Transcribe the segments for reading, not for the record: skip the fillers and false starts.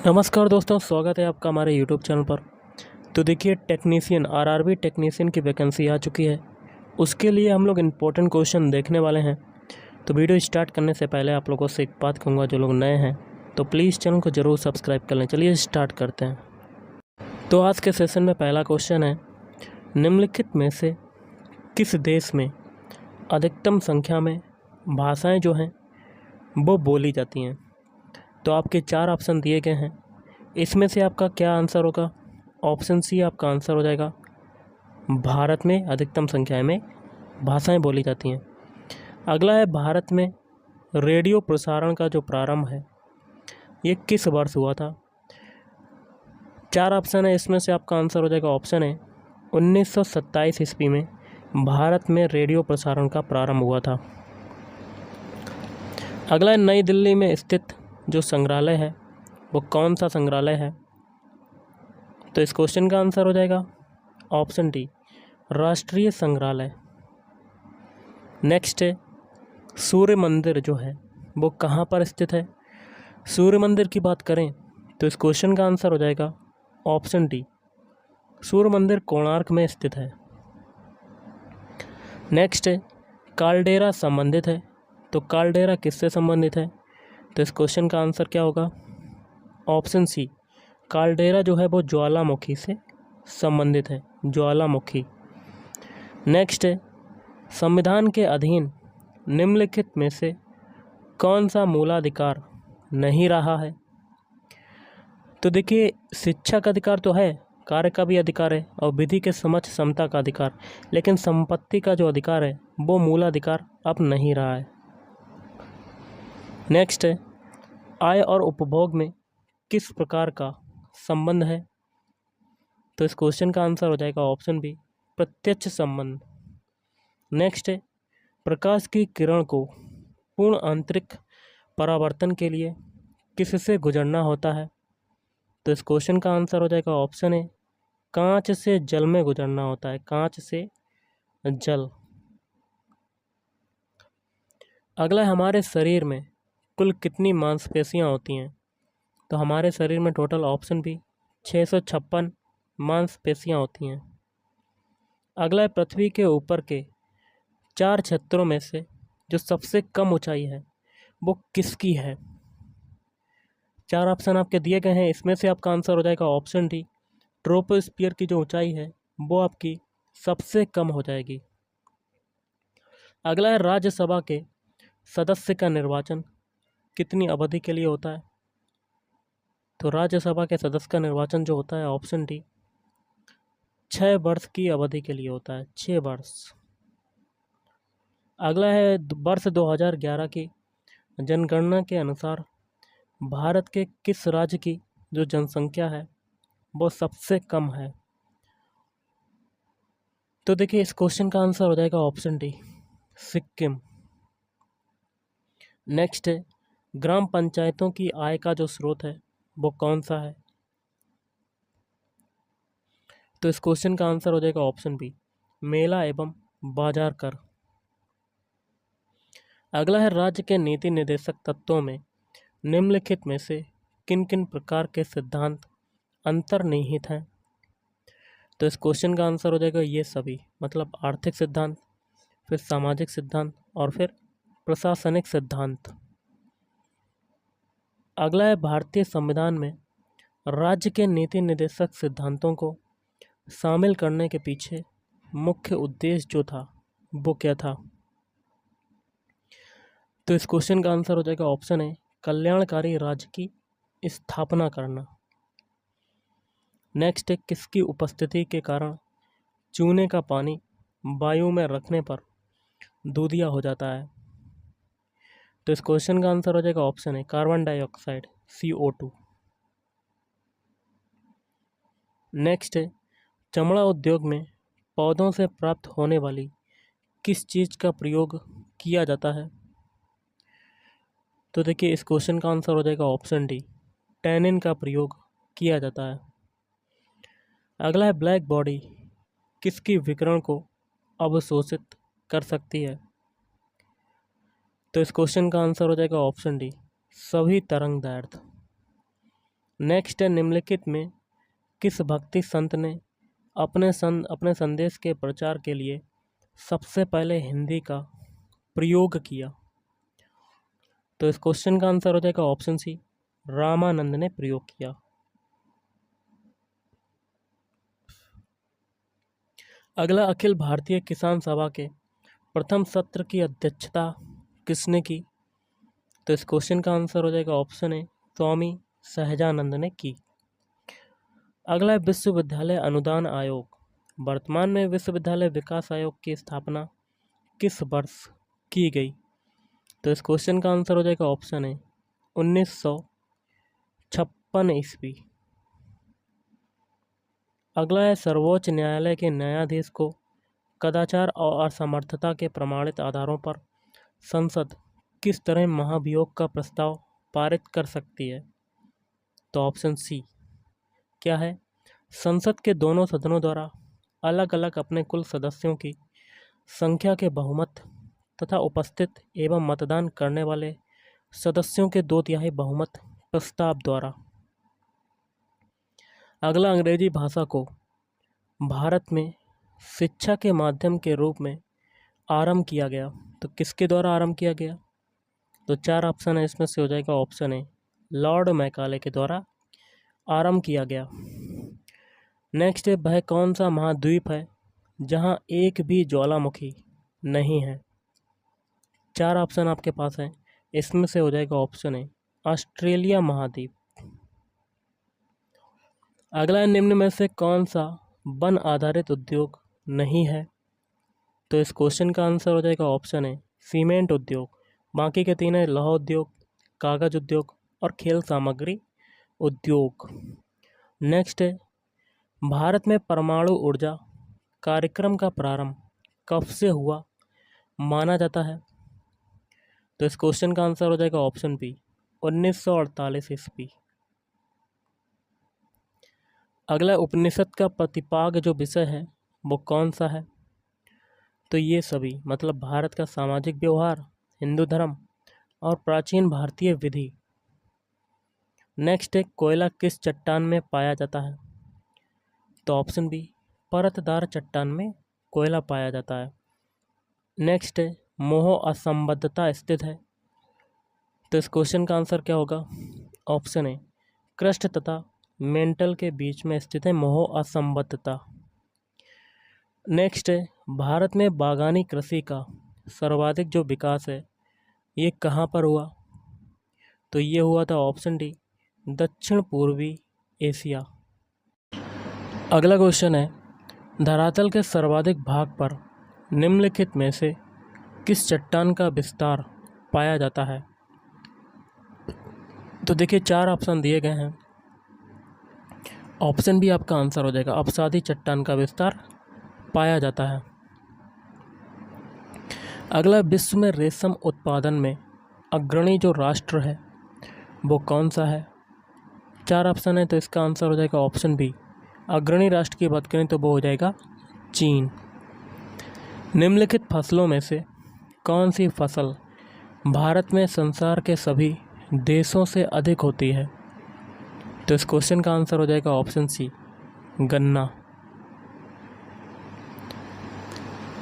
नमस्कार दोस्तों, स्वागत है आपका हमारे यूट्यूब चैनल पर। तो देखिए, टेक्नीशियन आरआरबी टेक्नीशियन की वैकेंसी आ चुकी है। उसके लिए हम लोग इम्पोर्टेंट क्वेश्चन देखने वाले हैं। तो वीडियो स्टार्ट करने से पहले आप लोगों से एक बात कहूँगा, जो लोग नए हैं तो प्लीज़ चैनल को ज़रूर सब्सक्राइब कर लें। चलिए स्टार्ट करते हैं। तो आज के सेशन में पहला क्वेश्चन है, निम्नलिखित में से किस देश में अधिकतम संख्या में भाषाएँ जो हैं वो बोली जाती हैं। तो आपके 4 ऑप्शन दिए गए हैं, इसमें से आपका क्या आंसर होगा। ऑप्शन सी आपका आंसर हो जाएगा, भारत में अधिकतम संख्या में भाषाएं बोली जाती हैं। अगला है, भारत में रेडियो प्रसारण का जो प्रारंभ है ये किस वर्ष हुआ था। 4 ऑप्शन है, इसमें से आपका आंसर हो जाएगा ऑप्शन है 1927 ईस्वी में भारत में रेडियो प्रसारण का प्रारंभ हुआ था। अगला है, नई दिल्ली में स्थित जो संग्रहालय है वो कौन सा संग्रहालय है। तो इस क्वेश्चन का आंसर हो जाएगा ऑप्शन डी, राष्ट्रीय संग्रहालय। नेक्स्ट है, सूर्य मंदिर जो है वो कहाँ पर स्थित है। सूर्य मंदिर की बात करें तो इस क्वेश्चन का आंसर हो जाएगा ऑप्शन डी, सूर्य मंदिर कोणार्क में स्थित है। नेक्स्ट है, कालडेरा संबंधित है। तो कालडेरा किससे संबंधित है। तो इस क्वेश्चन का आंसर क्या होगा, ऑप्शन सी, कालडेरा जो है वो ज्वालामुखी से संबंधित है, ज्वालामुखी। नेक्स्ट है, संविधान के अधीन निम्नलिखित में से कौन सा मूलाधिकार नहीं रहा है। तो देखिए, शिक्षा का अधिकार तो है, कार्य का भी अधिकार है और विधि के समक्ष समता का अधिकार, लेकिन संपत्ति का जो अधिकार है वो मूलाधिकार अब नहीं रहा है। नेक्स्ट है, आय और उपभोग में किस प्रकार का संबंध है। तो इस क्वेश्चन का आंसर हो जाएगा ऑप्शन बी, प्रत्यक्ष संबंध। नेक्स्ट है, प्रकाश की किरण को पूर्ण आंतरिक परावर्तन के लिए किससे गुजरना होता है। तो इस क्वेश्चन का आंसर हो जाएगा ऑप्शन है, कांच से जल में गुजरना होता है, कांच से जल। अगला है, हमारे शरीर में कुल कितनी मांसपेशियां होती हैं। तो हमारे शरीर में टोटल ऑप्शन बी 656 मांसपेशियां होती हैं। अगला है, पृथ्वी के ऊपर के 4 क्षेत्रों में से जो सबसे कम ऊंचाई है वो किसकी है। 4 ऑप्शन आपके दिए गए हैं, इसमें से आपका आंसर हो जाएगा ऑप्शन डी, ट्रोपोस्फियर की जो ऊंचाई है वो आपकी सबसे कम हो जाएगी। अगला है, राज्यसभा के सदस्य का निर्वाचन कितनी अवधि के लिए होता है। तो राज्यसभा के सदस्य का निर्वाचन जो होता है ऑप्शन डी, 6 वर्ष की अवधि के लिए होता है, 6 वर्ष। अगला है, वर्ष 2011 की जनगणना के अनुसार भारत के किस राज्य की जो जनसंख्या है वो सबसे कम है। तो देखिए, इस क्वेश्चन का आंसर हो जाएगा ऑप्शन डी, सिक्किम। नेक्स्ट है, ग्राम पंचायतों की आय का जो स्रोत है वो कौन सा है। तो इस क्वेश्चन का आंसर हो जाएगा ऑप्शन बी, मेला एवं बाजार कर। अगला है, राज्य के नीति निर्देशक तत्वों में निम्नलिखित में से किन किन प्रकार के सिद्धांत अंतर्निहित हैं। तो इस क्वेश्चन का आंसर हो जाएगा ये सभी, मतलब आर्थिक सिद्धांत, फिर सामाजिक सिद्धांत और फिर प्रशासनिक सिद्धांत। अगला है, भारतीय संविधान में राज्य के नीति निर्देशक सिद्धांतों को शामिल करने के पीछे मुख्य उद्देश्य जो था वो क्या था। तो इस क्वेश्चन का आंसर हो जाएगा ऑप्शन है, कल्याणकारी राज्य की स्थापना करना। नेक्स्ट है, किसकी उपस्थिति के कारण चूने का पानी वायु में रखने पर दूधिया हो जाता है। तो इस क्वेश्चन का आंसर हो जाएगा ऑप्शन है, कार्बन डाइऑक्साइड, CO2। नेक्स्ट है, चमड़ा उद्योग में पौधों से प्राप्त होने वाली किस चीज़ का प्रयोग किया जाता है। तो देखिए, इस क्वेश्चन का आंसर हो जाएगा ऑप्शन डी, टैनिन का प्रयोग किया जाता है। अगला है, ब्लैक बॉडी किसकी विकिरण को अवशोषित कर सकती है। तो इस क्वेश्चन का आंसर हो जाएगा ऑप्शन डी, सभी तरंग दैर्ध्य। नेक्स्ट है, निम्नलिखित में किस भक्ति संत ने अपने संदेश के प्रचार के लिए सबसे पहले हिंदी का प्रयोग किया? तो इस क्वेश्चन का आंसर हो जाएगा ऑप्शन सी, रामानंद ने प्रयोग किया। अगला, अखिल भारतीय किसान सभा के प्रथम सत्र की अध्यक्षता किसने की? तो इस क्वेश्चन का आंसर हो जाएगा ऑप्शन ए, स्वामी सहजानंद ने की। अगला, विश्वविद्यालय अनुदान आयोग। वर्तमान में विश्वविद्यालय विकास आयोग की स्थापना किस वर्ष की गई? तो इस क्वेश्चन का आंसर हो जाएगा ऑप्शन ए, 1956 ईस्वी। अगला है, सर्वोच्च न्यायालय के न्यायाधीश को कदाचार और असमर्थता के प्रमाणित आधारों पर संसद किस तरह महाभियोग का प्रस्ताव पारित कर सकती है? तो ऑप्शन सी क्या है? संसद के दोनों सदनों द्वारा अलग अलग अपने कुल सदस्यों की संख्या के बहुमत तथा उपस्थित एवं मतदान करने वाले सदस्यों के 2/3 बहुमत प्रस्ताव द्वारा। अगला, अंग्रेजी भाषा को भारत में शिक्षा के माध्यम के रूप में आरंभ किया गया, तो किसके द्वारा आरंभ किया गया? तो 4 ऑप्शन है, इसमें से हो जाएगा ऑप्शन ए, लॉर्ड मैकाले के द्वारा आरंभ किया गया। नेक्स्ट है, वह कौन सा महाद्वीप है जहां एक भी ज्वालामुखी नहीं है? 4 ऑप्शन आपके पास है, इसमें से हो जाएगा ऑप्शन ए, ऑस्ट्रेलिया महाद्वीप। अगला, निम्न में से कौन सा वन आधारित उद्योग नहीं है? तो इस क्वेश्चन का आंसर हो जाएगा ऑप्शन ए, सीमेंट उद्योग। बाकी के 3 है, लौह उद्योग, कागज उद्योग और खेल सामग्री उद्योग। नेक्स्ट है, भारत में परमाणु ऊर्जा कार्यक्रम का प्रारंभ कब से हुआ माना जाता है? तो इस क्वेश्चन का आंसर हो जाएगा ऑप्शन बी, 1948 ईस्वी। अगला, उपनिषद का प्रतिपाद्य जो विषय है वो कौन सा है? तो ये सभी, मतलब भारत का सामाजिक व्यवहार, हिंदू धर्म और प्राचीन भारतीय विधि। नेक्स्ट है, कोयला किस चट्टान में पाया जाता है? तो ऑप्शन बी, परतदार चट्टान में कोयला पाया जाता है। नेक्स्ट है, मोह असंबद्धता स्थित है, तो इस क्वेश्चन का आंसर क्या होगा? ऑप्शन ए, क्रस्ट तथा मेंटल के बीच में स्थित है मोह असंबद्धता। नेक्स्ट है, भारत में बागानी कृषि का सर्वाधिक जो विकास है ये कहाँ पर हुआ? तो ये हुआ था ऑप्शन डी, दक्षिण पूर्वी एशिया। अगला क्वेश्चन है, धरातल के सर्वाधिक भाग पर निम्नलिखित में से किस चट्टान का विस्तार पाया जाता है? तो देखिए 4 ऑप्शन दिए गए हैं, ऑप्शन बी आपका आंसर हो जाएगा, अपसादी चट्टान का विस्तार पाया जाता है। अगला, विश्व में रेशम उत्पादन में अग्रणी जो राष्ट्र है वो कौन सा है? 4 ऑप्शन है, तो इसका आंसर हो जाएगा ऑप्शन बी, अग्रणी राष्ट्र की बात करें तो वो हो जाएगा चीन। निम्नलिखित फसलों में से कौन सी फसल भारत में संसार के सभी देशों से अधिक होती है? तो इस क्वेश्चन का आंसर हो जाएगा ऑप्शन सी, गन्ना।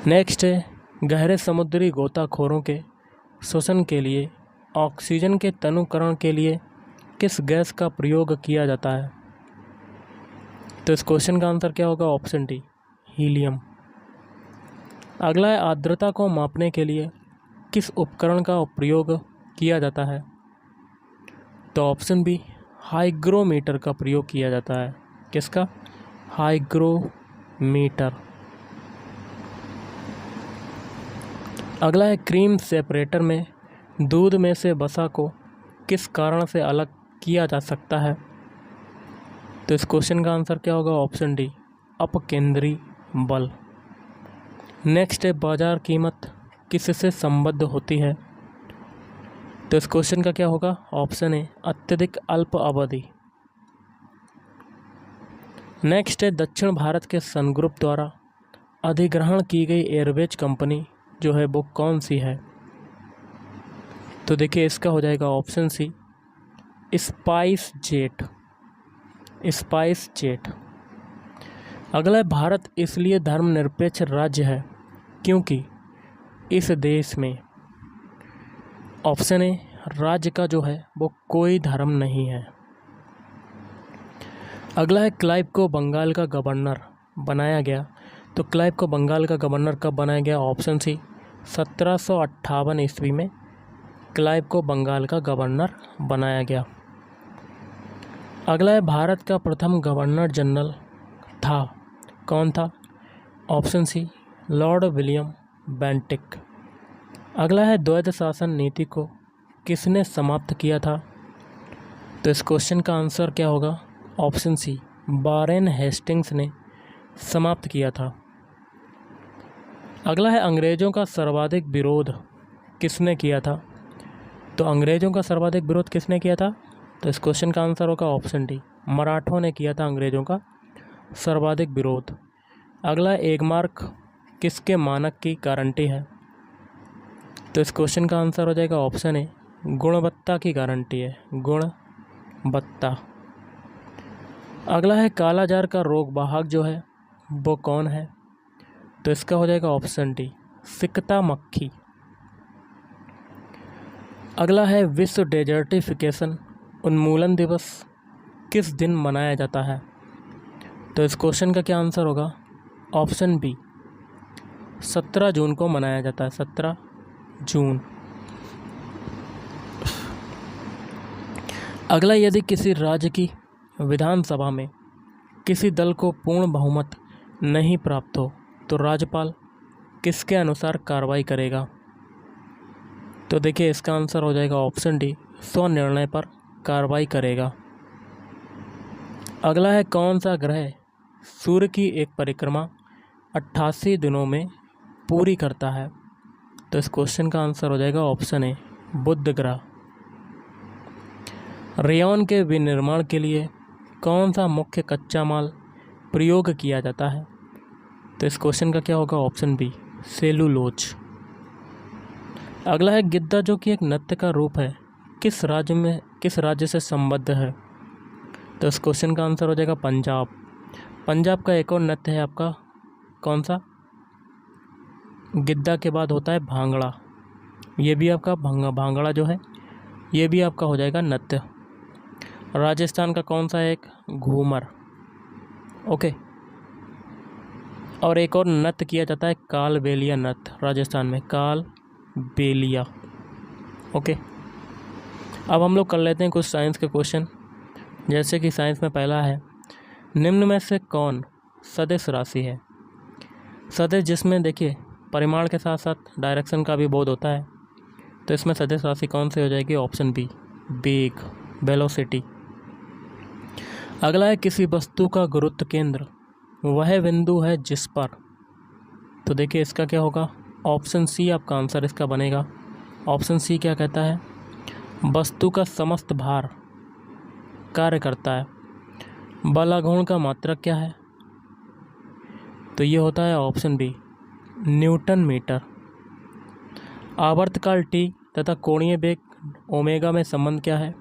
नेक्स्ट है, गहरे समुद्री गोताखोरों के शोषण के लिए ऑक्सीजन के तनुकरण के लिए किस गैस का प्रयोग किया जाता है? तो इस क्वेश्चन का आंसर क्या होगा? Option D, helium. अगला है, आर्द्रता को मापने के लिए किस उपकरण का प्रयोग किया जाता है? तो ऑप्शन बी, हाइग्रोमीटर का प्रयोग किया जाता है। किसका? हाइग्रोमीटर। अगला है, क्रीम सेपरेटर में दूध में से वसा को किस कारण से अलग किया जा सकता है? तो इस क्वेश्चन का आंसर क्या होगा? ऑप्शन डी, अपकेंद्री बल। नेक्स्ट है, बाजार कीमत किससे संबद्ध होती है? तो इस क्वेश्चन का क्या होगा? ऑप्शन ए, अत्यधिक अल्प अवधि। नेक्स्ट है, दक्षिण भारत के सन ग्रुप द्वारा अधिग्रहण की गई एयरवेज कंपनी जो है वो कौन सी है? तो देखिए इसका हो जाएगा option C, SpiceJet. SpiceJet. अगला है, भारत इसलिए धर्मनिरपेक्ष राज्य है क्योंकि इस देश में, ऑप्शन ए, राज्य का जो है वो कोई धर्म नहीं है। अगला है, क्लाइव को बंगाल का गवर्नर बनाया गया। तो क्लाइव को बंगाल का गवर्नर कब बनाया गया? ऑप्शन सी, 1758 ईस्वी में क्लाइव को बंगाल का गवर्नर बनाया गया। अगला है, भारत का प्रथम गवर्नर जनरल था, कौन था? Option C, Lord William Bentinck. अगला है, द्वैध शासन नीति को किसने समाप्त किया था? तो इस क्वेश्चन का आंसर क्या होगा? ऑप्शन सी, वारेन हेस्टिंग्स ने समाप्त किया था। अगला है, अंग्रेज़ों का सर्वाधिक विरोध किसने किया था? तो अंग्रेज़ों का सर्वाधिक विरोध किसने किया था? तो इस क्वेश्चन का आंसर होगा ऑप्शन डी, मराठों ने किया था अंग्रेज़ों का सर्वाधिक विरोध। अगला है, एक मार्क किसके मानक की गारंटी है? तो इस क्वेश्चन का आंसर हो जाएगा ऑप्शन ए, गुणवत्ता की गारंटी है, गुणवत्ता। अगला है, कालाजार का रोग वाहक जो है वो कौन है? तो इसका हो जाएगा ऑप्शन डी, सिकता मक्खी। अगला है, विश्व डेजर्टिफिकेशन उन्मूलन दिवस किस दिन मनाया जाता है? तो इस क्वेश्चन का क्या आंसर होगा? ऑप्शन बी, 17 जून को मनाया जाता है, 17 जून। अगला, यदि किसी राज्य की विधानसभा में किसी दल को पूर्ण बहुमत नहीं प्राप्त हो तो राज्यपाल किसके अनुसार कार्रवाई करेगा? तो देखिए इसका आंसर हो जाएगा ऑप्शन डी, स्वनिर्णय पर कार्रवाई करेगा। अगला है, कौन सा ग्रह सूर्य की एक परिक्रमा 88 दिनों में पूरी करता है? तो इस क्वेश्चन का आंसर हो जाएगा ऑप्शन ए, बुध ग्रह। रेयॉन के विनिर्माण के लिए कौन सा मुख्य कच्चा माल प्रयोग किया जाता है? तो इस क्वेश्चन का क्या होगा? Option B, cellulose. अगला है, गिद्दा जो कि एक नृत्य का रूप है किस राज्य से संबद्ध है? तो इस क्वेश्चन का आंसर हो जाएगा पंजाब। पंजाब का एक और नृत्य है आपका, कौन सा? गिद्दा के बाद होता है भांगड़ा, ये भी आपका भांगड़ा जो है ये भी आपका हो जाएगा नृत्य। राजस्थान का कौन सा है? एक घूमर, ओके। और एक और नृत्य किया जाता है कालबेलिया नृत्य, राजस्थान में कालबेलिया, ओके। अब हम लोग कर लेते हैं कुछ साइंस के क्वेश्चन। जैसे कि साइंस में पहला है, निम्न में से कौन सदिश राशि है? सदिश जिसमें देखिए परिमाण के साथ साथ डायरेक्शन का भी बोध होता है, तो इसमें सदिश राशि कौन सी हो जाएगी? ऑप्शन बी, वेग, वेलोसिटी। अगला है, किसी वस्तु का गुरुत्व केंद्र वह बिंदु है जिस पर, तो देखिए इसका क्या होगा? ऑप्शन सी आपका आंसर इसका बनेगा। ऑप्शन सी क्या कहता है? वस्तु का समस्त भार कार्य करता है। बल आघूर्ण का मात्रक क्या है? तो ये होता है ऑप्शन बी, न्यूटन मीटर। आवर्तकाल टी तथा कोणीय वेग ओमेगा में संबंध क्या है?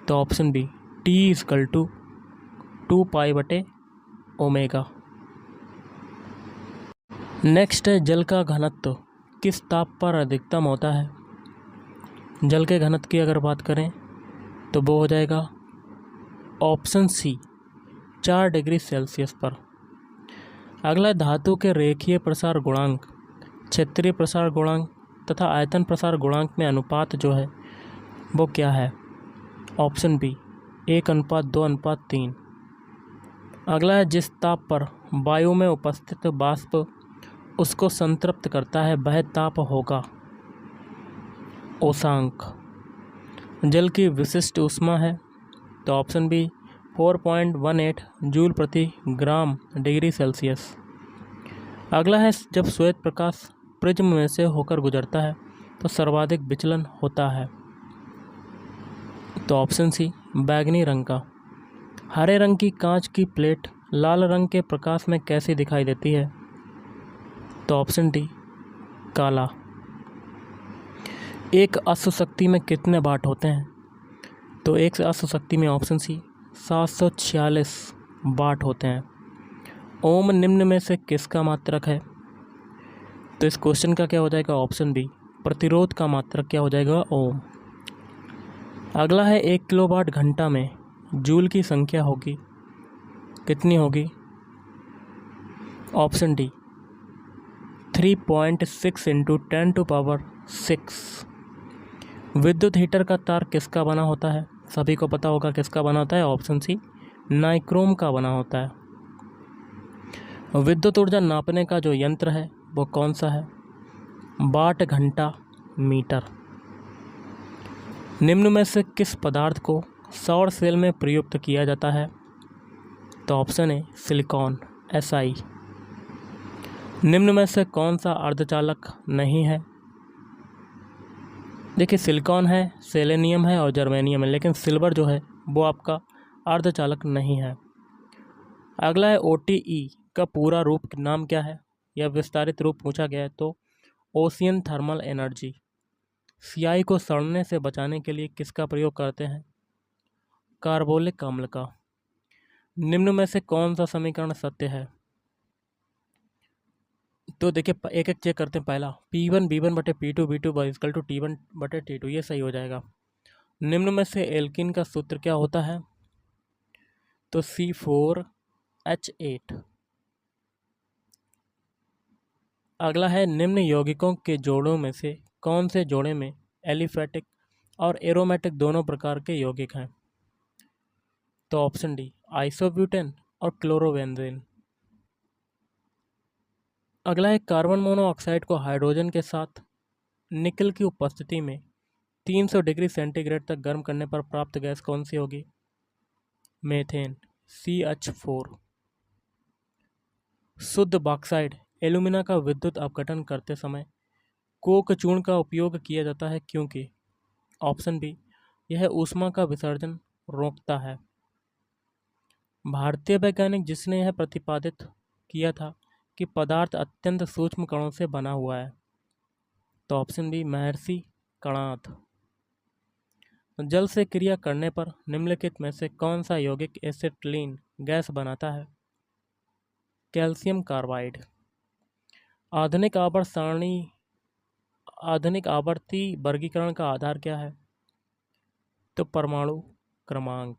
तो option B, T equal to 2 pi बटे ओमेगा। नेक्स्ट है, जल का घनत्व किस ताप पर अधिकतम होता है? जल के घनत्व की अगर बात करें तो वो हो जाएगा ऑप्शन सी, 4 डिग्री सेल्सियस पर। अगला, धातु के रेखीय प्रसार गुणांक, क्षेत्रीय प्रसार गुणांक तथा आयतन प्रसार गुणांक में अनुपात जो है वो क्या है? Option B, 1:2:3। अगला है, जिस ताप पर वायु में उपस्थित वाष्प उसको संतृप्त करता है वह ताप होगा उष्मांक। जल की विशिष्ट ऊष्मा है तो ऑप्शन बी, 4.18 जूल प्रति ग्राम डिग्री सेल्सियस। अगला है, जब श्वेत प्रकाश प्रिज्म में से होकर गुजरता है तो सर्वाधिक विचलन होता है, तो ऑप्शन सी, बैंगनी रंग का। हरे रंग की कांच की प्लेट लाल रंग के प्रकाश में कैसी दिखाई देती है? तो ऑप्शन डी, काला। एक अश्व शक्ति में कितने वाट होते हैं? तो एक अश्व शक्ति में ऑप्शन सी, 746 वाट होते हैं। ओम निम्न में से किसका मात्रक है? तो इस क्वेश्चन का क्या हो जाएगा? ऑप्शन बी, प्रतिरोध का मात्रक क्या हो जाएगा? ओम। अगला है 1 किलोवाट घंटा में जूल की संख्या होगी, कितनी होगी? Option D, 3.6 into 10⁻6। विद्युत हीटर का तार किसका बना होता है? सभी को पता होगा किसका बना होता है। ऑप्शन सी, नाइक्रोम का बना होता है। विद्युत ऊर्जा नापने का जो यंत्र है वो कौन सा है? वाट घंटा मीटर। निम्न में से किस पदार्थ को सौर सेल में प्रयुक्त किया जाता है? तो ऑप्शन ए, सिलिकॉन, Si। निम्न में से कौन सा अर्धचालक नहीं है? देखिए, सिलिकॉन है, सेलेनियम है और जर्मेनियम है, लेकिन सिल्वर जो है वो आपका अर्धचालक नहीं है। अगला है OTE का पूरा रूप नाम क्या है या विस्तारित रूप पूछा गया है तो ओशियन थर्मल एनर्जी। स्याही को सड़ने से बचाने के लिए किसका प्रयोग करते हैं? कार्बोलिक अम्ल का। निम्न में से कौन सा समीकरण सत्य है? तो देखिए, एक एक चेक करते हैं। पहला, P1 B1 बटे P2 B2 equal to T1 बटे T2, ये सही हो जाएगा। निम्न में से एल्किन का सूत्र क्या होता है? तो C4H8। अगला है, निम्न यौगिकों के जोड़ों में से कौन से जोड़े में एलिफैटिक और एरोमेटिक दोनों प्रकार के यौगिक हैं? तो ऑप्शन डी, आइसोब्यूटेन और क्लोरोबेंजीन। अगला है, कार्बन मोनोऑक्साइड को हाइड्रोजन के साथ निकल की उपस्थिति में 300 डिग्री सेंटीग्रेड तक गर्म करने पर प्राप्त गैस कौन सी होगी? Methane, CH4। शुद्ध बॉक्साइड एल्यूमिना का विद्युत अपघटन करते समय कोक चूर्ण का उपयोग किया जाता है क्योंकि? ऑप्शन बी, यह ऊष्मा का विसर्जन रोकता है। भारतीय वैज्ञानिक जिसने यह प्रतिपादित किया था कि पदार्थ अत्यंत सूक्ष्म कणों से बना हुआ है? तो ऑप्शन बी, महर्षि कणाद। जल से क्रिया करने पर निम्नलिखित में से कौन सा यौगिक एसिटिलीन गैस बनाता है? Calcium carbide. आधुनिक आवर्ती वर्गीकरण का आधार क्या है? तो परमाणु क्रमांक।